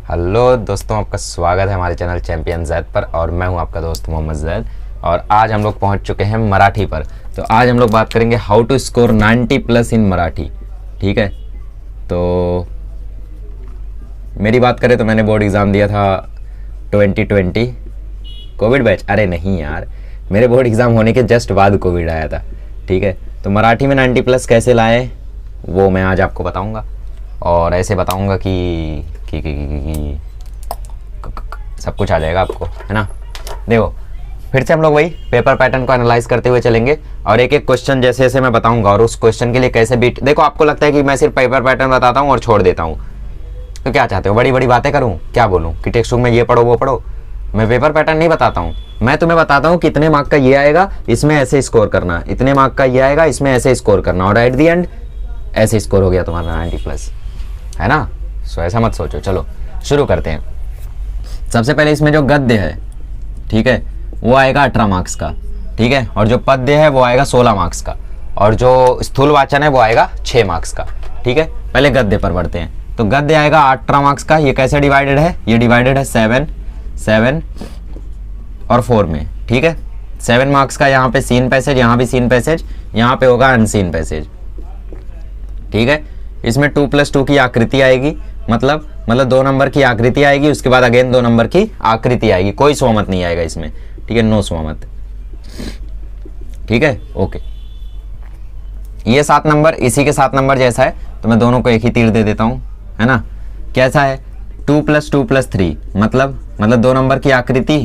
Hello दोस्तों, आपका स्वागत है हमारे चैनल चैंपियन जैद पर। और मैं हूं आपका दोस्त मोहम्मद जैद। और आज हम लोग पहुंच चुके हैं मराठी पर। तो आज हम लोग बात करेंगे हाउ टू स्कोर 90+ इन मराठी। ठीक है, तो मेरी बात करें तो मैंने बोर्ड एग्ज़ाम दिया था 2020 कोविड बैच। अरे नहीं यार, मेरे बोर्ड एग्ज़ाम होने के जस्ट बाद कोविड आया था। ठीक है, तो मराठी में 90+ कैसे लाए वो मैं आज आपको बताऊंगा। और ऐसे बताऊंगा कि सब कुछ आ जाएगा आपको, है ना। देखो, फिर से हम लोग वही पेपर पैटर्न को एनालाइज करते हुए चलेंगे और एक एक क्वेश्चन जैसे जैसे मैं बताऊंगा और उस क्वेश्चन के लिए कैसे बीट। देखो, आपको लगता है कि मैं सिर्फ पेपर पैटर्न बताता हूँ और छोड़ देता हूँ, तो क्या चाहते हो, बड़ी बड़ी बातें करूँ, क्या बोलूँ कि टेक्स्ट बुक में ये पढ़ो वो पढ़ो। मैं पेपर पैटर्न नहीं बताता हूँ, मैं तुम्हें बताता हूँ कितने मार्क का ये आएगा, इसमें ऐसे स्कोर करना, इतने मार्क का ये आएगा, इसमें ऐसे स्कोर करना, और एट दी एंड ऐसे स्कोर हो गया तुम्हारा 90+, है ना। सो ऐसा मत सोचो। चलो शुरू करते हैं। सबसे पहले इसमें जो गद्य है, ठीक है, वो आएगा 18 मार्क्स का। ठीक है, और जो पद्य है वो आएगा 16 मार्क्स का, और जो स्थूल वाचन है वो आएगा 6 मार्क्स का। ठीक है, पहले गद्य पर बढ़ते हैं। तो गद्य आएगा 18 मार्क्स का। ये कैसे डिवाइडेड है, ये डिवाइडेड है 7 और 4 में। ठीक है, 7 मार्क्स का यहाँ पे सीन पैसेज, यहाँ भी सीन पैसेज, यहाँ पे होगा अनसीन पैसेज। ठीक है, इसमें 2+2 की आकृति आएगी, मतलब 2 नंबर की आकृति आएगी, उसके बाद अगेन 2 नंबर की आकृति आएगी, कोई स्वमत नहीं आएगा इसमें। ठीक है, नो स्वमत। ठीक है, ओके। ये 7 नंबर इसी के 7 नंबर जैसा है, तो मैं दोनों को एक ही तीर दे देता हूं, है ना। कैसा है, 2+2+3, मतलब 2 नंबर की आकृति।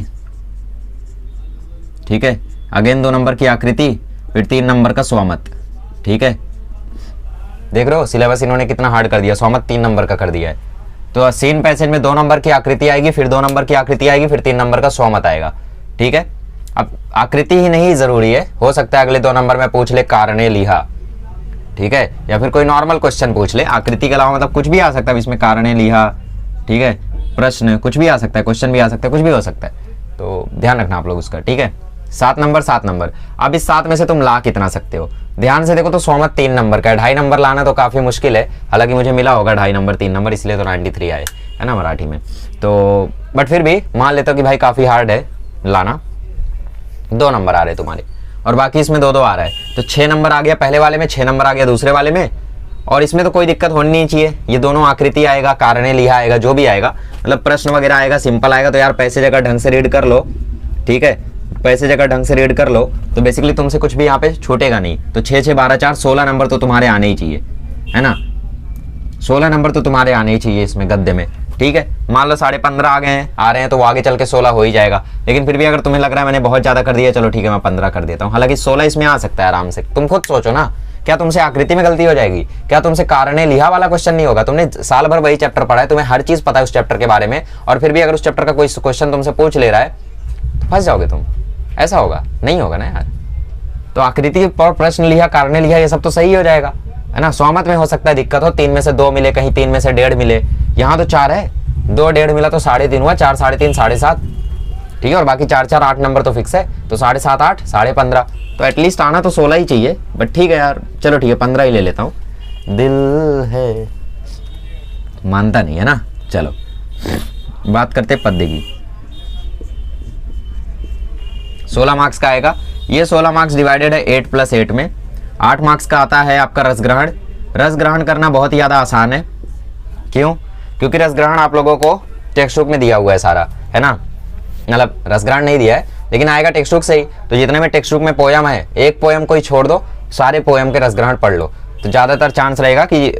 ठीक है, अगेन 2 नंबर की आकृति, फिर 3 नंबर का स्वमत। ठीक है, देख रहे हो सिलेबस इन्होंने कितना हार्ड कर दिया, स्वमत 3 नंबर का कर दिया है। तो सीन पैसेज में 2 नंबर की आकृति आएगी, फिर 2 नंबर की आकृति आएगी, फिर 3 नंबर का स्वमत आएगा। ठीक है, अब आकृति ही नहीं जरूरी है, हो सकता है अगले 2 नंबर में पूछ ले कारणे लिहा। ठीक है, या फिर कोई नॉर्मल क्वेश्चन पूछ ले, आकृति के अलावा मतलब कुछ भी आ सकता है इसमें, कारणे लिहा। ठीक है, प्रश्न कुछ भी आ सकता है, क्वेश्चन भी आ सकता है, कुछ भी हो सकता है, तो ध्यान रखना आप लोग उसका। ठीक है, 7 नंबर। अब इस 7 में से तुम ला कितना सकते हो, ध्यान से देखो। तो स्वमत 3 नंबर का है, 2.5 नंबर लाना तो काफी मुश्किल है, हालांकि मुझे मिला होगा 2.5 नंबर 3 नंबर, इसलिए तो 93 आए, है ना मराठी में। तो बट फिर भी मान लेते हो कि भाई काफी हार्ड है लाना। 2 नंबर आ रहे तुम्हारे और बाकी इसमें 2-2 आ रहा है, तो 6 नंबर आ गया पहले वाले में, 6 नंबर आ गया दूसरे वाले में। और इसमें तो कोई दिक्कत होनी नहीं चाहिए, ये दोनों आकृति आएगा, कारणे लिहा आएगा, जो भी आएगा, मतलब प्रश्न वगैरह आएगा, सिंपल आएगा। तो यार पैसे जगह ढंग से रीड कर लो। ठीक है, पैसे जगह ढंग से रीड कर लो, तो बेसिकली तुमसे कुछ भी यहाँ पे छूटेगा नहीं। तो 6 6 12 4 16 नंबर तो तुम्हारे आने ही चाहिए, है ना। 16 नंबर तो तुम्हारे आने ही चाहिए इसमें गद्य में। ठीक है, मान लो 15.5 आ रहे हैं तो वो आगे चल के 16 हो ही जाएगा, लेकिन फिर भी अगर तुम्हें लग रहा है मैंने बहुत ज्यादा कर दिया, चलो ठीक है मैं 15 कर देता हूँ। हालांकि 16 इसमें आ सकता है आराम से। तुम खुद सोचो ना, क्या तुमसे आकृति में गलती हो जाएगी, क्या तुमसे कारणे लिहा वाला क्वेश्चन नहीं होगा। तुमने साल भर वही चैप्टर पढ़ा है, तुम्हें हर चीज पता है उस चैप्टर के बारे में, और फिर भी अगर उस चैप्टर का कोई क्वेश्चन तुमसे पूछ ले रहा है तो फंस जाओगे तुम। ऐसा होगा नहीं होगा ना यार। तो आकृति पर प्रश्न लिहा, कारणे लिहा, ये सब तो सही हो जाएगा, है ना। स्वमत में हो सकता है दिक्कत हो, 3 में से 2 मिले, कहीं 3 में से 1.5 मिले, यहाँ तो 4 है, 2 1.5 मिला तो 3.5 हुआ, 4 3.5 7.5। ठीक है, और बाकी 4 4 8 नंबर तो फिक्स है, तो 7.5 8 15.5, तो एटलीस्ट आना तो 16 ही चाहिए। बट ठीक है यार, चलो ठीक है 15 ही ले लेता हूँ, दिल है मानता नहीं है ना। चलो बात करते पद्य की। 16 मार्क्स का आएगा, ये 16 मार्क्स डिवाइडेड है 8+8 में। 8 मार्क्स का आता है आपका रसग्रहण। रसग्रहण करना बहुत ही ज़्यादा आसान है। क्यों? क्योंकि रसग्रहण आप लोगों को टेक्स्ट बुक में दिया हुआ है सारा, है ना। मतलब रसग्रहण नहीं दिया है, लेकिन आएगा टेक्स्ट बुक से ही। तो जितने में टेक्स्ट बुक में पोयम है, एक पोयम कोई छोड़ दो, सारे पोयम के रसग्रहण पढ़ लो, तो ज़्यादातर चांस रहेगा कि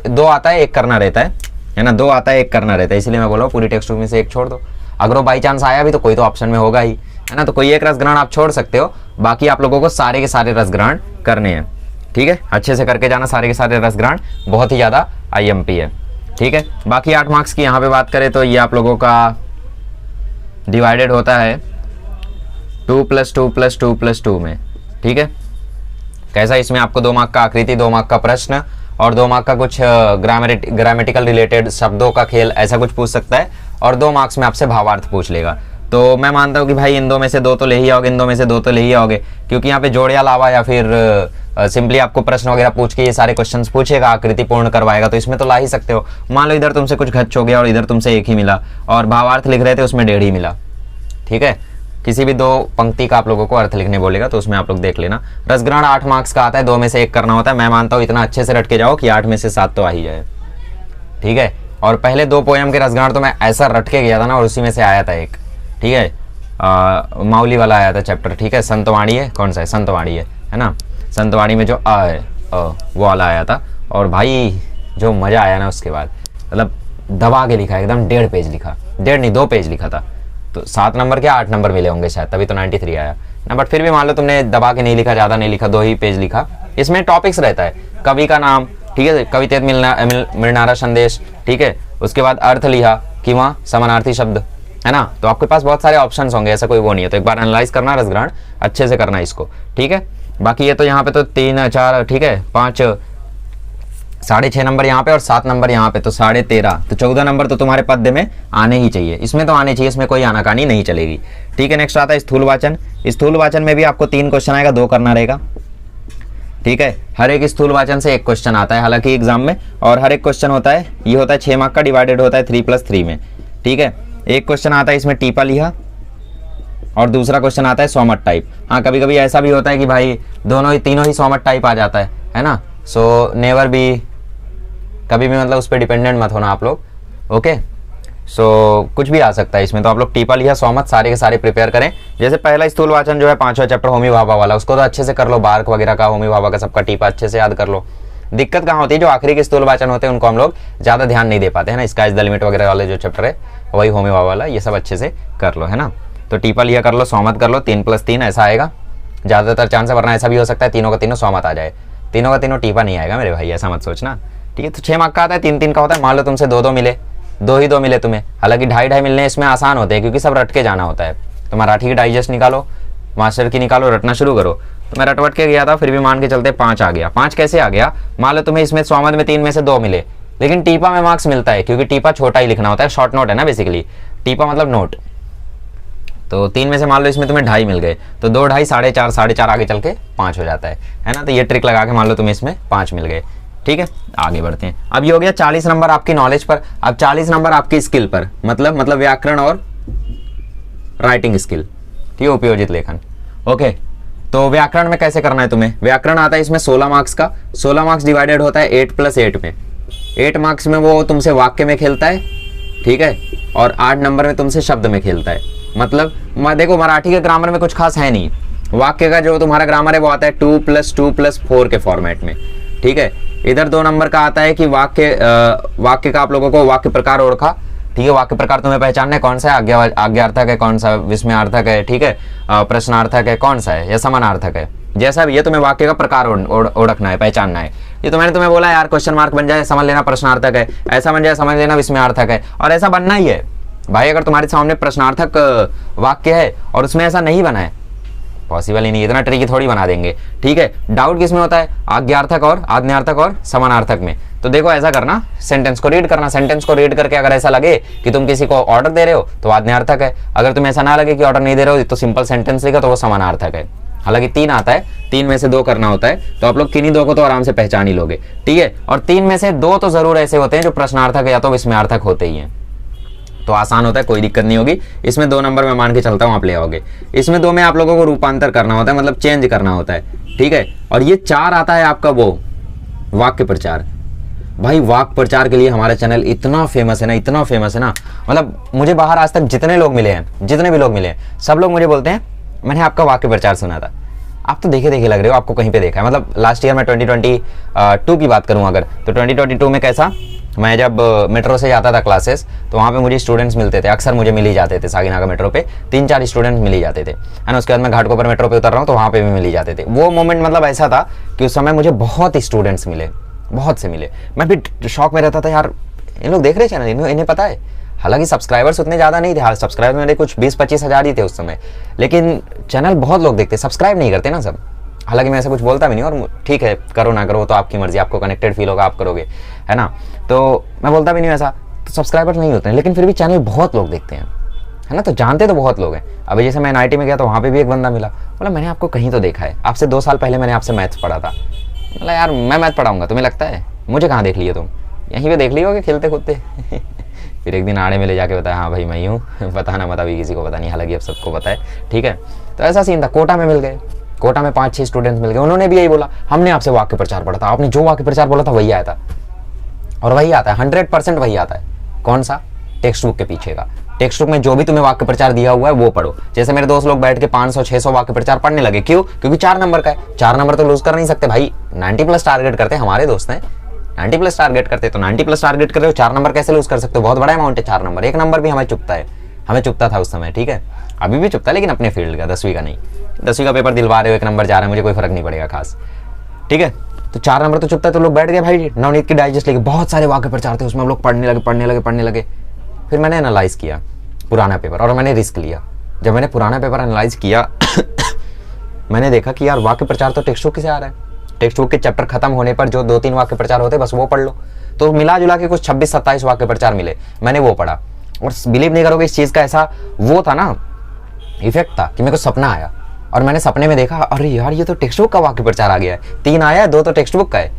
2 आता है 1 करना रहता है ना, 2 आता है 1 करना रहता है। इसलिए मैं बोल रहा हूँ पूरी टेक्स्ट बुक में से 1 छोड़ दो। अगर वो बाई चांस आया भी तो कोई तो ऑप्शन में होगा ही, है ना। तो कोई एक रसग्रहण आप छोड़ सकते हो, बाकी आप लोगों को सारे के सारे रसग्रहण करने हैं। ठीक है, अच्छे से करके जाना सारे के सारे रसग्रहण, बहुत ही ज़्यादा IMP है। ठीक है, बाकी 8 मार्क्स की यहाँ पे बात करें तो ये आप लोगों का डिवाइडेड होता है 2+2+2+2 में। ठीक है, कैसा, इसमें आपको 2 मार्क का आकृति, 2 मार्क का प्रश्न और 2 मार्क का कुछ ग्रामेटिकल रिलेटेड शब्दों का खेल, ऐसा कुछ पूछ सकता है, और 2 मार्क्स में आपसे भावार्थ पूछ लेगा। तो मैं मानता हूँ कि भाई इन 2 में से 2 तो ले ही आओगे, इन 2 में से 2 तो ले ही आओगे, क्योंकि यहाँ पे जोड़िया लावा या फिर सिंपली आपको प्रश्न वगैरह पूछ के ये सारे क्वेश्चंस पूछेगा, आकृति पूर्ण करवाएगा, तो इसमें तो ला ही सकते हो। मान लो इधर तुमसे कुछ खर्च हो गया और इधर तुमसे एक ही मिला, और भावार्थ लिख रहे थे उसमें 1.5 ही मिला, ठीक है। किसी भी 2 पंक्ति का आप लोगों को अर्थ लिखने बोलेगा तो उसमें आप लोग देख लेना। रसग्रहण 8 मार्क्स का आता है, 2 में से 1 करना होता है। मैं मानता हूँ इतना अच्छे से रट के जाओ कि 8 में से 7 तो आ ही जाए, ठीक है। और पहले 2 पोएम के रसग्रहण तो मैं ऐसा रट के गया था ना, और उसी में से आया था एक, ठीक है, माउली वाला आया था चैप्टर, ठीक है। संतवाणी है, कौन सा है, संतवाणी है ना। संतवाणी में जो अ है वो वाला आया था, और भाई जो मजा आया ना उसके बाद, मतलब दबा के लिखा, एकदम 1.5 पेज लिखा, 1.5 नहीं 2 पेज लिखा था। तो 7 नंबर के 8 नंबर मिले होंगे शायद, तभी तो 93 आया ना। बट फिर भी मान लो तुमने दबा के नहीं लिखा, ज़्यादा नहीं लिखा, 2 ही पेज लिखा। इसमें टॉपिक्स रहता है, कवि का नाम, ठीक है, कवितेत मिलनारा संदेश, ठीक है। उसके बाद अर्थ लिखा, किंवा समानार्थी शब्द, है ना। तो आपके पास बहुत सारे ऑप्शंस होंगे, ऐसा कोई वो नहीं है। तो एक बार एनालाइज करना रसग्रहण अच्छे से करना इसको, ठीक है। बाकी ये तो यहाँ पे तो 3 4, ठीक है, 5 6.5 नंबर यहाँ पे और 7 नंबर यहाँ पे, तो 13.5, तो 14 नंबर तो तुम्हारे पद्य में आने ही चाहिए, इसमें तो आने चाहिए, इसमें कोई आनाकानी नहीं चलेगी, ठीक है। नेक्स्ट आता है स्थूलवाचन। स्थूलवाचन में भी आपको 3 क्वेश्चन आएगा, 2 करना रहेगा, ठीक है। हर एक स्थूलवाचन से 1 क्वेश्चन आता है हालांकि एग्जाम में, और हर एक क्वेश्चन होता है, ये होता है 6 मार्क का, डिवाइडेड होता है 3+3 में, ठीक है। एक क्वेश्चन आता है इसमें टीपा लिहा, और दूसरा क्वेश्चन आता है सोमत टाइप। हाँ, कभी कभी ऐसा भी होता है कि भाई तीनों ही सोमत टाइप आ जाता है ना। सो नेवर भी, कभी भी मतलब उस पर डिपेंडेंट मत होना आप लोग, ओके। सो कुछ भी आ सकता है इसमें, तो आप लोग टीपा लिहा, सोमत सारे के सारे प्रिपेयर करें। जैसे पहला स्थूल वाचन जो है 5वां चैप्टर होमी भाभा वाला, उसको तो अच्छे से कर लो, बार्क वगैरह का, होमी भाभा का, सबका टीपा अच्छे से याद कर लो। दिक्कत कहाँ होती है, जो आखिरी के स्थूल वाचन होते हैं उनको हम लोग ज़्यादा ध्यान नहीं दे पाते हैं ना। स्काई इज द लिमिट वगैरह वाले जो चैप्टर है, वही होमी भाभा वाला, ये सब अच्छे से कर लो, है ना। तो टीपा लिहा कर लो, सोमत कर लो, 3+3 ऐसा आएगा ज़्यादातर चांस है, वरना ऐसा भी हो सकता है तीनों का तीनों सोमत आ जाए, तीनों का तीनों टीपा नहीं आएगा मेरे भाई, ऐसा मत सोचना, ठीक है। तो 6 मार्क का आता है, 3-3 का होता है। मान लो तुमसे 2-2 मिले, 2 मिले तुम्हें, हालांकि 2.5 मिलने इसमें आसान होते हैं क्योंकि सब रट के जाना होता है। तो मराठी की डाइजेस्ट निकालो, मास्टर की निकालो, रटना शुरू करो। तो मैं रटवट के गया था, फिर भी मान के चलते 5 आ गया। 5 कैसे आ गया, मान लो तुम्हें इसमें सोमत में 3 में से 2 मिले, लेकिन टीपा में मार्क्स मिलता है क्योंकि टीपा छोटा ही लिखना होता है, शॉर्ट नोट है ना बेसिकली, टीपा मतलब नोट। तो 3 में से मान लो इसमें तुम्हें 2.5 मिल गए, तो 2 2.5 4.5 4.5 आगे चल के 5 हो जाता है ना। तो ये ट्रिक लगा के मान लो तुम्हें इसमें 5 मिल गए, ठीक है। आगे बढ़ते हैं। अब ये हो गया 40 नंबर आपकी नॉलेज पर। अब 40 नंबर आपकी स्किल पर, मतलब व्याकरण और राइटिंग स्किल, ठीक है, उपयोजित लेखन, ओके। तो व्याकरण में कैसे करना है तुम्हें, व्याकरण आता है इसमें 16 मार्क्स का, 16 मार्क्स डिवाइडेड होता है 8+8 में। 8 मार्क्स में वो तुमसे वाक्य में खेलता है, ठीक है, और 8 नंबर में तुमसे शब्द में खेलता है। मतलब देखो मराठी के ग्रामर में कुछ खास है नहीं, वाक्य का जो तुम्हारा ग्रामर है वो आता है 2+2+4 के फॉर्मेट में, ठीक है। इधर 2 नंबर का आता है कि वाक्य का आप लोगों को वाक्य प्रकार ओळखा, ठीक है। वाक्य प्रकार तुम्हें पहचानना है, कौन सा है, आज्ञार्थक है, कौन सा विस्मयार्थक है, ठीक है, प्रश्नार्थक है, कौन सा है, या समानार्थक है, जैसा भी ये तुम्हें वाक्य का प्रकार ओळखना है, पहचानना है। ये तो मैंने तुम्हें बोला यार, क्वेश्चन मार्क बन जाए समझ लेना प्रश्नार्थक है, ऐसा बन जाए समझ लेना विस्मयार्थक है, और ऐसा बनना ही है भाई। अगर तुम्हारे सामने प्रश्नार्थक वाक्य है और उसमें ऐसा नहीं बना है, पॉसिबल ही नहीं, इतना ट्रिकी थोड़ी बना देंगे, ठीक है। डाउट किस में होता है, आज्ञार्थक और आज्ञार्थक और समानार्थक में। तो देखो ऐसा करना, सेंटेंस को रीड करना, सेंटेंस को रीड करके अगर ऐसा लगे कि तुम किसी को ऑर्डर दे रहे हो तो आज्ञार्थक है, अगर तुम्हें ऐसा ना लगे कि ऑर्डर नहीं दे रहे हो तो सिंपल सेंटेंस लिखा तो वो समानार्थक है। हालांकि 3 आता है, 3 में से 2 करना होता है, तो आप लोग किन्हीं 2 को तो आराम से पहचान ही लोगे, ठीक है। और 3 में से 2 तो जरूर ऐसे होते हैं जो प्रश्नार्थक या तो विस्मयार्थक होते ही हैं, तो आसान होता है, कोई दिक्कत नहीं होगी। इसमें 2 नंबर में मान के चलता हूँ आप ले आओगे। इसमें 2 में आप लोगों को रूपांतर करना होता है, मतलब चेंज करना होता है, ठीक है। और ये 4 आता है आपका वो वाक्य प्रचार। भाई वाक्य प्रचार के लिए हमारा चैनल इतना फेमस है ना, इतना फेमस है ना, मतलब मुझे बाहर आज तक जितने लोग मिले हैं, जितने भी लोग मिले हैं, सब लोग मुझे बोलते हैं मैंने आपका वाक्य प्रचार सुना था। आप तो देखे देखे लग रहे हो, आपको कहीं पे देखा है। मतलब लास्ट ईयर में 2022 की बात करूं अगर, तो 2022 में कैसा, मैं जब मेट्रो से जाता था क्लासेस, तो वहाँ पे मुझे स्टूडेंट्स मिलते थे, अक्सर मुझे मिल ही जाते थे। सागिनागा मेट्रो पे 3-4 स्टूडेंट्स मिल ही जाते थे, है ना। उसके बाद मैं घाटकोपर मेट्रो पे उतर रहा हूँ तो वहाँ पे भी मिल ही जाते थे। वो मोमेंट मतलब ऐसा था कि उस समय मुझे बहुत स्टूडेंट्स मिले, बहुत से मिले। मैं भी शौक में रहता था यार, इन लोग देख रहे चैनल, इन्हें पता है। हालांकि सब्सक्राइबर्स उतने ज़्यादा नहीं थे, सब्सक्राइबर मेरे कुछ 20-25 हज़ार ही थे उस समय, लेकिन चैनल बहुत लोग देखते, सब्सक्राइब नहीं करते ना सब। हालांकि मैं ऐसा कुछ बोलता भी नहीं, और ठीक है करो ना करो तो आपकी मर्जी, आपको कनेक्टेड फील होगा आप करोगे, है ना। तो मैं बोलता भी नहीं ऐसा, तो सब्सक्राइबर्स नहीं होते हैं, लेकिन फिर भी चैनल बहुत लोग देखते हैं, है ना। तो जानते तो बहुत लोग हैं। अभी जैसे मैं NIT में गया तो वहाँ पे भी एक बंदा मिला, बोला मैंने आपको कहीं तो देखा है, आपसे 2 साल पहले मैंने आपसे मैथ्स पढ़ा था। बोला यार मैं मैथ पढ़ाऊँगा तुम्हें लगता है, मुझे कहाँ देख लिए तुम, यहीं पे देख लिए होगे खेलते कूदते। फिर एक दिन आड़े में ले जाके बताया हाँ भाई मैं हूँ, बताना मत अभी किसी को पता नहीं, हालांकि अब सबको पता है, ठीक है। तो ऐसा सीन था। कोटा में मिल गए, कोटा में 5-6 स्टूडेंट्स मिल गए, उन्होंने भी यही बोला हमने आपसे वाक्य प्रचार पढ़ा था, आपने जो वाक्य प्रचार बोला था वही आया था। और वही आता है, 100% वही आता है। कौन सा? टेक्स्ट बुक के पीछे का। टेक्स्ट बुक में जो भी तुम्हें वाक्य प्रचार दिया हुआ है वो पढ़ो। जैसे मेरे दोस्त लोग बैठ के 500-600 वाक्य प्रचार पढ़ने लगे, क्यों? क्योंकि 4 नंबर का है, 4 नंबर तो लूज कर नहीं सकते भाई। 90+ टारगेट करते हमारे दोस्त हैं, 90+ टारगेट करते, तो 90+ टारगेट करते हो, 4 नंबर कैसे लूज कर सकते हो? बहुत बड़ा अमाउंट है 4 नंबर। 1 नंबर भी हमें चुकता है, हमें चुकता था उस समय, ठीक है, अभी भी चुकता है, लेकिन अपने फील्ड का, 10वीं का नहीं। 10वीं का पेपर दिलवा रहे हो, 1 नंबर जा रहा है, मुझे कोई फर्क नहीं पड़ेगा खास, ठीक है। तो 4 नंबर तो चुकता है। तो लोग बैठ गए भाई नवनीत की डाइजेस्ट लेके, बहुत सारे वाक्य प्रचार थे उसमें, हम लोग पढ़ने लगे। फिर मैंने एनालाइज किया पुराना पेपर और मैंने रिस्क लिया। जब मैंने पुराना पेपर एनालाइज किया मैंने देखा कि यार वाक्य प्रचार तो टेक्स्ट बुक से आ रहा है। टेक्स्ट बुक के चैप्टर खत्म होने पर जो 2-3 वाक्य प्रचार होते बस वो पढ़ लो। तो मिला जुला के कुछ 26-27 वाक्य प्रचार मिले, मैंने वो पढ़ा। और बिलीव नहीं करोगे, इस चीज़ का ऐसा वो था ना, इफेक्ट था कि मेरे को सपना आया और मैंने सपने में देखा अरे यार ये तो टेक्स्ट बुक का वाक्य प्रचार आ गया है। 3 आया है, 2 तो टेक्स्ट बुक का है,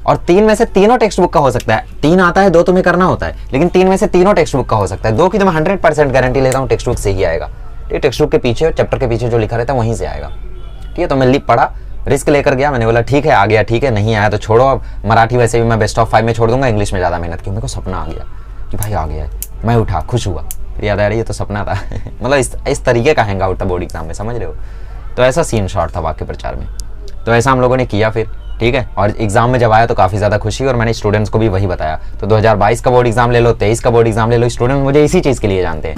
और 3 में से तीनों टेक्स्ट बुक का हो सकता है। 3 आता है, 2 तुम्हें करना होता है, लेकिन 3 में से तीनों टेक्स्ट बुक का हो सकता है। 2 की तो मैं 100% गारंटी लेता हूँ टेक्स्ट बुक से ही आएगा। ये टेक्स्ट बुक के पीछे, चैप्टर के पीछे जो लिखा रहता है वहीं से आएगा, ठीक है। तो मैं लिख पढ़ा, रिस्क लेकर गया, मैंने बोला ठीक है आ गया, ठीक है, नहीं आया तो छोड़ो। अब मराठी वैसे भी मैं बेस्ट ऑफ 5 में छोड़ दूंगा, इंग्लिश में ज़्यादा मेहनत की। मेरे को सपना आ गया कि भाई आ गया है, मैं उठा, खुश हुआ, फिर याद आ रही है तो सपना था। मतलब इस तरीके का हैंग आउट था बोर्ड एग्जाम में, समझ रहे हो। तो ऐसा सीन शॉट था वाक्य प्रचार में। तो ऐसा हम लोगों ने किया फिर, ठीक है। और एग्जाम में जब आया तो काफ़ी ज़्यादा खुशी, और मैंने स्टूडेंट्स को भी वही बताया। तो 2022 का बोर्ड एग्जाम ले लो, 23 का बोर्ड एग्जाम ले लो, स्टूडेंट मुझे इसी चीज़ के लिए जानते हैं।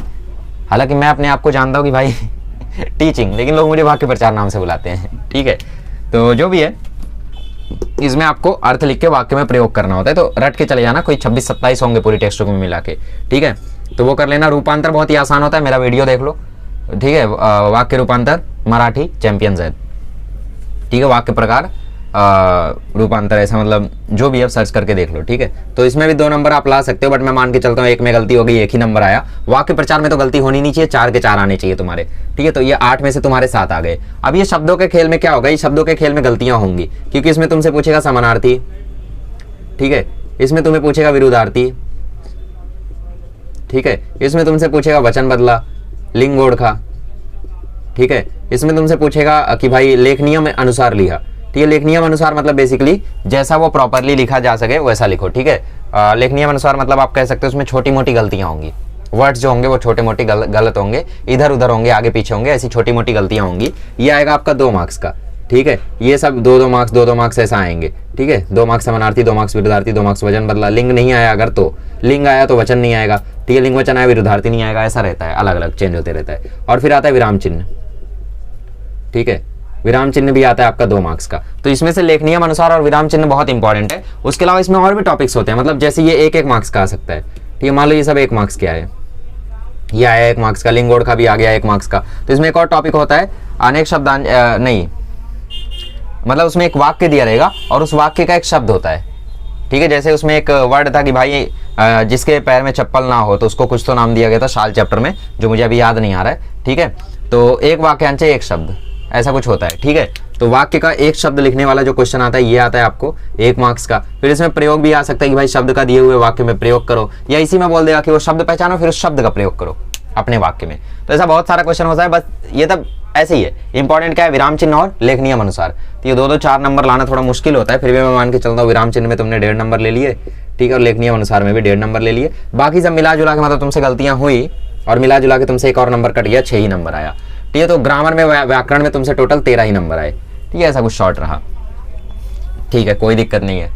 हालांकि मैं अपने आप को जानता हूँ कि भाई टीचिंग, लेकिन लोग मुझे वाक्य प्रचार नाम से बुलाते हैं, ठीक है। तो जो भी है, इसमें आपको अर्थ लिख के वाक्य में प्रयोग करना होता है। तो रट के चले जाना, कोई 26-27 होंगे पूरी टेक्स्ट बुक में मिला के, ठीक है। तो वो कर लेना। रूपांतर बहुत ही आसान होता है, मेरा वीडियो देख लो, ठीक है। वाक्य रूपांतर मराठी चैंपियन Z, ठीक है। वाक्य प्रकार रूपांतर, ऐसा मतलब जो भी है सर्च करके देख लो, ठीक है। तो इसमें भी 2 नंबर आप ला सकते हो, बट मैं मान के चलता हूँ 1 में गलती हो गई, 1 ही नंबर आया। वाक्य प्रचार में तो गलती होनी नहीं चाहिए, 4 के 4 आने चाहिए तुम्हारे, ठीक है। तो ये 8 में से तुम्हारे 7 आ गए। अब ये शब्दों के खेल में क्या होगा, ये शब्दों के खेल में गलतियां होंगी, क्योंकि इसमें तुमसे पूछेगा समानार्थी, ठीक है। इसमें तुम्हें पूछेगा विरुद्धार्थी, ठीक है। इसमें तुमसे पूछेगा वचन बदला, लिंग ओढ़ा, ठीक है। इसमें तुमसे पूछेगा कि भाई लेखनीय में अनुसार लिखा, ठीक है। लेखनीय अनुसार मतलब बेसिकली जैसा वो प्रॉपरली लिखा जा सके वैसा लिखो, ठीक है। लेखनीय अनुसार मतलब आप कह सकते हो उसमें छोटी मोटी गलतियां होंगी, वर्ड्स जो होंगे वो छोटे मोटे गलत होंगे, इधर उधर होंगे, आगे पीछे होंगे, ऐसी छोटी मोटी गलतियां होंगी। ये आएगा आपका 2 मार्क्स का, ठीक है। ये सब 2-2 मार्क्स, 2-2 मार्क्स ऐसा आएंगे, ठीक है। 2 मार्क्स समानार्थी, 2 मार्क्स विरुद्धार्थी, 2 मार्क्स वचन बदला। लिंग नहीं आया अगर तो, लिंग आया तो वचन नहीं आएगा, ठीक है। लिंग वचन आया विरुद्धार्थी नहीं आएगा, ऐसा रहता है, अलग अलग चेंज होते रहता है। और फिर आता है विराम चिन्ह, ठीक है। विराम चिन्ह भी आता है आपका 2 मार्क्स का। तो इसमें से लेखनीय अनुसार और विराम चिन्ह बहुत इंपॉर्टेंट है। उसके अलावा इसमें और भी टॉपिक्स होते हैं, मतलब जैसे ये 1-1 मार्क्स का आ सकता है, ठीक है। मान लो ये सब 1 मार्क्स के आए, ये आया 1 मार्क्स का, लिंग ओढ़ा भी आ गया 1 मार्क्स का। तो इसमें एक और टॉपिक होता है अनेक शब्द, नहीं मतलब उसमें एक वाक्य दिया रहेगा और उस वाक्य का एक शब्द होता है, ठीक है। जैसे उसमें एक वर्ड था कि भाई जिसके पैर में चप्पल ना हो, तो उसको कुछ तो नाम दिया गया था शाल चैप्टर में, जो मुझे अभी याद नहीं आ रहा है, ठीक है। तो एक वाक्यांश 1 शब्द, ऐसा कुछ होता है, ठीक है। तो वाक्य का एक शब्द लिखने वाला जो क्वेश्चन आता है ये आता है आपको 1 मार्क्स का। फिर इसमें प्रयोग भी आ सकता है कि भाई शब्द का दिए हुए वाक्य में प्रयोग करो, या इसी में बोल देगा कि वो शब्द पहचानो फिर उस शब्द का प्रयोग करो अपने वाक्य में। तो ऐसा बहुत सारा क्वेश्चन होता है, बस ये तब ऐसे ही है। इंपॉर्टेंट क्या है, विराम चिन्ह और लेखनीय अनुसार। तो ये 2-2 4 नंबर लाना थोड़ा मुश्किल होता है, फिर भी मैं मान के चलता हूँ विराम चिन्ह में तुमने 1.5 नंबर ले लिए, ठीक है। और लेखनीय अनुसार में भी 1.5 नंबर ले लिए। बाकी सब मिला जुला के मतलब तुमसे गलतियां हुई और मिला जुला के तुमसे 1 और नंबर कट गया, 6 ही नंबर आया, ठीक है। तो ग्रामर में, व्याकरण में तुमसे टोटल 13 ही नंबर आए, ठीक है। ऐसा कुछ शॉर्ट रहा, ठीक है, कोई दिक्कत नहीं है,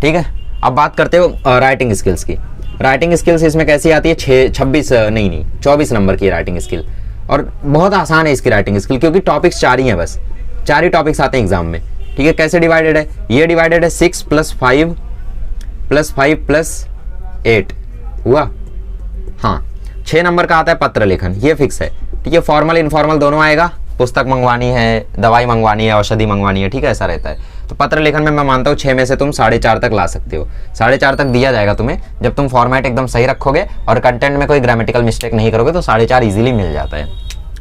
ठीक है। अब बात करते हो राइटिंग स्किल्स की। राइटिंग स्किल्स इसमें कैसी आती है, 24 नंबर की राइटिंग स्किल, और बहुत आसान है इसकी राइटिंग स्किल, क्योंकि टॉपिक्स 4 ही हैं, बस 4 ही टॉपिक्स आते हैं एग्जाम में, ठीक है। कैसे डिवाइडेड है, ये डिवाइडेड है 6 + 5 + 5 + 8 हुआ, हाँ। 6 नंबर का आता है पत्र लेखन, ये फिक्स है, ठीक है। फॉर्मल इनफॉर्मल दोनों आएगा, पुस्तक मंगवानी है, दवाई मंगवानी है, औषधि मंगवानी है, ठीक है, ऐसा रहता है। तो पत्र लेखन में मैं मानता हूँ 6 में से तुम 4.5 तक ला सकते हो। 4.5 तक दिया जाएगा तुम्हें, जब तुम फॉर्मेट एकदम सही रखोगे और कंटेंट में कोई ग्रामेटिकल मिस्टेक नहीं करोगे तो 4.5 इजीली मिल जाता है,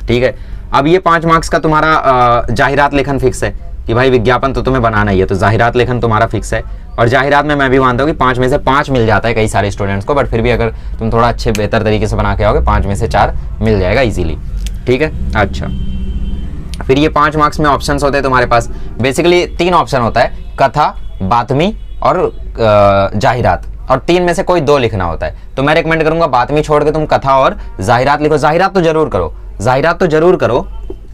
ठीक है। अब ये 5 मार्क्स का तुम्हारा जाहिरात लेखन फिक्स है कि भाई विज्ञापन तो तुम्हें बनाना ही है, तो जाहिरात लेखन तुम्हारा फिक्स है। और जाहिरात में मैं भी मानता हूँ कि 5 में से 5 मिल जाता है कई सारे स्टूडेंट्स को, बट फिर भी अगर तुम थोड़ा अच्छे बेहतर तरीके से बना के आओगे 5 में से 4 मिल जाएगा इजीली, ठीक है। अच्छा, फिर ये 5 मार्क्स में ऑप्शंस होते हैं तुम्हारे पास। बेसिकली 3 ऑप्शन होता है, कथा, बातमी और जाहिरात, और 3 में से कोई 2 लिखना होता है। तो मैं रिकमेंड करूंगा बातमी छोड़ के तुम कथा और जाहिरात लिखो। जाहिरात तो जरूर करो, जाहिरात तो जरूर करो,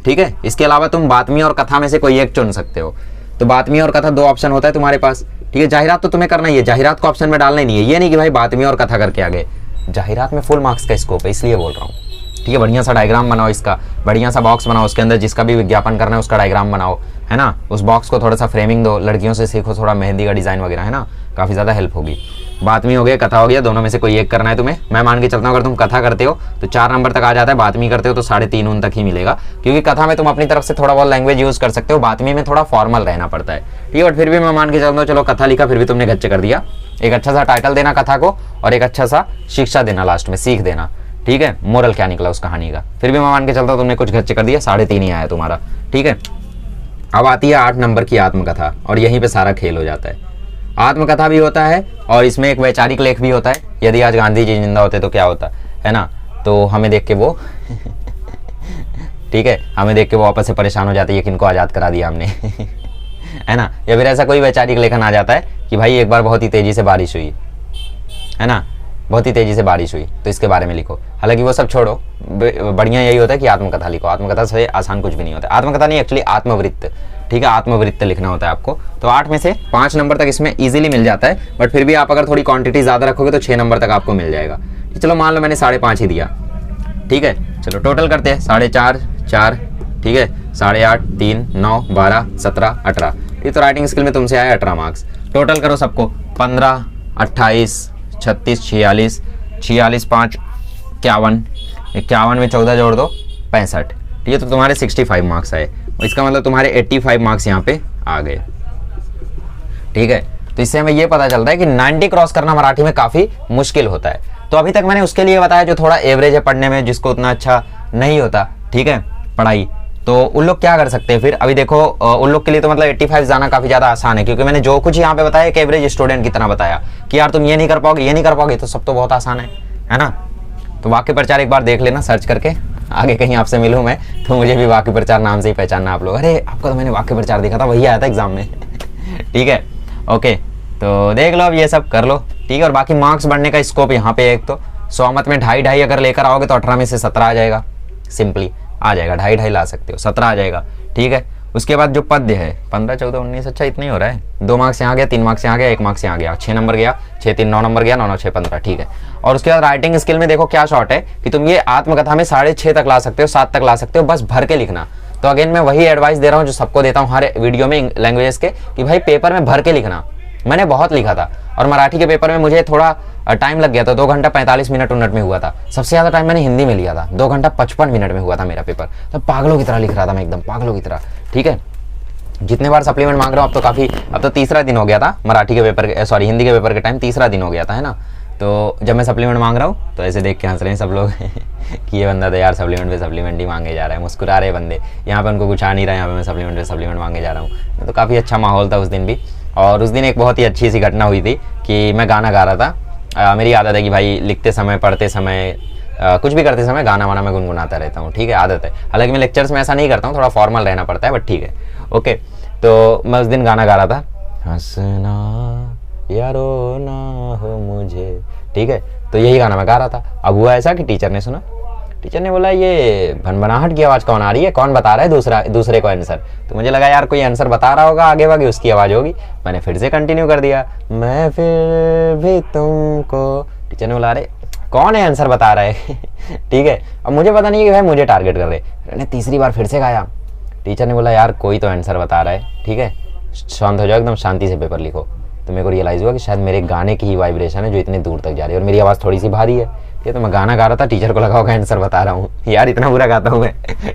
ठीक है। इसके अलावा तुम बातमी और कथा में से कोई एक चुन सकते हो। तो बातमी और कथा 2 ऑप्शन होता है तुम्हारे पास, ठीक है। जाहिरात तो तुम्हें करना ही है, जाहिरात को ऑप्शन में डालना ही नहीं है। ये नहीं कि भाई बातमी और कथा करके आ गए, जाहिरात में फुल मार्क्स का स्कोप है, इसलिए बोल रहा हूँ, ठीक है। बढ़िया सा डायग्राम बनाओ, इसका बढ़िया सा बॉक्स बनाओ, उसके अंदर जिसका भी विज्ञापन करना है उसका डायग्राम बनाओ, है ना। उस बॉक्स को थोड़ा सा फ्रेमिंग दो, लड़कियों से सीखो थोड़ा मेहंदी का डिजाइन वगैरह, है ना, काफी ज्यादा हेल्प होगी। बातमी हो गया, कथा हो गया, दोनों में से कोई एक करना है तुम्हें। मैं मान के चलता हूँ अगर तुम कथा करते हो तो 4 नंबर तक आ जाता है, बातमी करते हो तो 3.5 उन तक ही मिलेगा, क्योंकि कथा में तुम अपनी तरफ से थोड़ा बहुत लैंग्वेज यूज कर सकते हो, बातमी में थोड़ा फॉर्मल रहना पड़ता है, ठीक है। बट फिर भी मैं मान के चलता हूँ, चलो कथा लिखा, फिर भी तुमने गच्चे कर दिया। एक अच्छा सा टाइटल देना कथा को और एक अच्छा सा शिक्षा देना, लास्ट में सीख देना, ठीक है, मोरल क्या निकला उस कहानी का। फिर भी मैं मान के चलता हूँ तुमने कुछ गच्चे कर दिया, 3.5 ही आया तुम्हारा, ठीक है। अब आती है 8 नंबर की आत्मकथा, और यहीं पे सारा खेल हो जाता है। आत्मकथा भी होता है और इसमें एक वैचारिक लेख भी होता है। यदि आज गांधी जी जिंदा होते तो क्या होता, है ना, तो हमें देख के वो ठीक है, हमें देख के वो वापस से परेशान हो जाते हैं कि इनको आज़ाद करा दिया हमने है ना। या फिर ऐसा कोई वैचारिक लेखन आ जाता है कि भाई एक बार बहुत ही तेजी से बारिश हुई, है ना, बहुत ही तेजी से बारिश हुई, तो इसके बारे में लिखो। हालांकि वो सब छोड़ो, बढ़िया यही होता है कि आत्मकथा लिखो। आत्मकथा से आसान कुछ भी नहीं होता, आत्मकथा नहीं एक्चुअली आत्मवृत्त, ठीक है, आत्मवृत्त लिखना होता है आपको। तो 8 में से 5 नंबर तक इसमें इजीली मिल जाता है, बट फिर भी आप अगर थोड़ी क्वांटिटी ज्यादा रखोगे तो 6 नंबर तक आपको मिल जाएगा। चलो मान लो मैंने 5.5 ही दिया, ठीक है। चलो टोटल करते हैं, 4.5 4, ठीक है, 8.5 3 9 12 17 18, ठीक। तो राइटिंग स्किल में तुमसे आया 18 मार्क्स। टोटल करो सबको, 15 28 36 46 46 5 51, 51 में 14 जोड़ दो 65, ठीक है। तो तुम्हारे 65 मार्क्स आए, इसका मतलब तुम्हारे 85 मार्क्स यहाँ पे आ गए, ठीक है। तो इससे हमें ये पता चलता है कि 90 क्रॉस करना मराठी में काफी मुश्किल होता है। तो अभी तक मैंने उसके लिए बताया जो थोड़ा एवरेज है पढ़ने में, जिसको उतना अच्छा नहीं होता, ठीक है, पढ़ाई, तो उन लोग क्या कर सकते हैं फिर। अभी देखो उन लोग के लिए तो मतलब 85 जाना काफी ज्यादा आसान है, क्योंकि मैंने जो कुछ यहाँ पे बताया एक एवरेज स्टूडेंट की तरह बताया कि यार तुम ये नहीं कर पाओगे, ये नहीं कर पाओगे, तो सब तो बहुत आसान है ना। तो वाक्य प्रचार एक बार देख लेना सर्च करके, आगे कहीं आपसे मिलूं मैं तो मुझे भी वाक्य प्रचार नाम से ही पहचानना आप लोग। अरे आपको तो मैंने वाक्य प्रचार देखा था, वही आया था एग्जाम में ठीक है, ओके। तो देख लो, अब ये सब कर लो, ठीक है। और बाकी मार्क्स बढ़ने का स्कोप यहाँ पे एक तो स्वामत में 2.5 अगर लेकर आओगे तो 18 में से 17 आ जाएगा, सिंपली आ जाएगा, 2.5 ला सकते हो, 17 आ जाएगा, ठीक है। उसके बाद जो पद्य है 15 14 19, अच्छा इतना ही हो रहा है, 2 मार्क्स यहाँ गया, 3 मार्क्स यहाँ गया, 1 मार्क्स यहाँ गया, 6 नंबर गया, 6 3 9 नंबर गया, 9 9 6 15, ठीक है। और उसके बाद राइटिंग स्किल में देखो क्या शॉर्ट है कि तुम ये आत्मकथा में 6.5 तक ला सकते हो, 7 तक ला सकते हो, बस भर के लिखना। तो अगेन मैं वही एडवाइस दे रहा हूँ जो सबको देता हूँ हर वीडियो में लैंग्वेजेस के, कि भाई पेपर में भर के लिखना। मैंने बहुत लिखा था और मराठी के पेपर में मुझे थोड़ा टाइम लग गया था, 2 घंटा 45 मिनट में हुआ था। सबसे ज्यादा टाइम मैंने हिंदी में लिया था, 2 घंटा 55 मिनट में हुआ था मेरा पेपर। तो पागलों की तरह लिख रहा था मैं, एकदम पागलों की तरह, ठीक है। जितने बार सप्लीमेंट मांग रहा हूँ, अब तो तीसरा दिन हो गया था मराठी के पेपर, सॉरी हिंदी के पेपर के टाइम तीसरा दिन हो गया था, है ना। तो जब मैं सप्लीमेंट मांग रहा हूँ तो ऐसे देख के हंस रहे हैं सब लोग कि ये बंदा तो यार सप्लीमेंट पे सप्लीमेंट ही मांगे जा रहा है, मुस्कुरा रहे बंदे, यहाँ पे उनको कुछ आ नहीं रहा है, यहाँ पे मैं सप्लीमेंट पे सप्लीमेंट मांगे जा रहा हूँ। तो काफ़ी अच्छा माहौल था उस दिन भी। और उस दिन एक बहुत ही अच्छी सी घटना हुई थी कि मैं गाना गा रहा था। मेरी आदत है कि भाई लिखते समय, पढ़ते समय, कुछ भी करते समय गाना वाना मैं गुनगुनाता रहता हूँ, ठीक है, आदत है। हालांकि मैं लेक्चर्स में ऐसा नहीं करता हूँ, थोड़ा फॉर्मल रहना पड़ता है, बट ठीक है, ओके। तो मैं उस दिन गाना गा रहा था, हंसना या रोना हो मुझे, ठीक है। तो यही गाना मैं गा रहा था। अब हुआ ऐसा कि टीचर ने सुना, टीचर ने बोला ये भनभनाहट की आवाज़ कौन आ रही है, कौन बता रहा है दूसरे को आंसर। तो मुझे लगा यार कोई आंसर बता रहा होगा आगे वागे, उसकी आवाज़ होगी। मैंने फिर से कंटिन्यू कर दिया, मैं फिर भी तुमको। टीचर ने बोला अरे कौन है आंसर बता रहा है ठीक है। अब मुझे पता नहीं कि भाई मुझे टारगेट कर रहे। मैंने तीसरी बार फिर से गाया, टीचर ने बोला यार कोई तो आंसर बता रहा है, ठीक है, शांत हो जाओ, एकदम शांति से पेपर लिखो। तो मेरे को रियलाइज़ हुआ कि शायद मेरे गाने की ही वाइब्रेशन है जो इतने दूर तक जा रही है, और मेरी आवाज़ थोड़ी सी भारी है, ये तो मैं गाना गा रहा था, टीचर को लगा होगा आंसर बता रहा हूँ। यार इतना बुरा गाता हूँ मैं।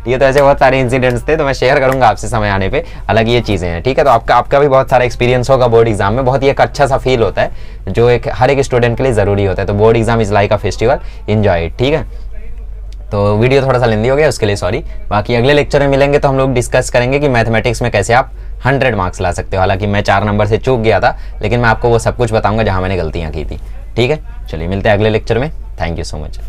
ये तो ऐसे बहुत सारे इंसिडेंट्स थे, तो मैं शेयर करूंगा आपसे समय आने पे। हालांकि ये चीज़ें हैं, ठीक है। तो आपका भी बहुत सारा एक्सपीरियंस होगा बोर्ड एग्जाम में, बहुत ही एक अच्छा सा फील होता है जो एक हर एक स्टूडेंट के लिए ज़रूरी होता है। तो board exam is like a festival, enjoy it, ठीक है। तो वीडियो थोड़ा सा लेंदी हो गया, उसके लिए सॉरी। बाकी अगले लेक्चर में मिलेंगे तो हम लोग डिस्कस करेंगे कि मैथमेटिक्स में कैसे आप 100 मार्क्स ला सकते हो। हालांकि मैं 4 नंबर से चूक गया था, लेकिन मैं आपको वो सब कुछ बताऊंगा जहां मैंने गलतियां की थी, ठीक है। चलिए मिलते हैं अगले लेक्चर में। Thank you so much.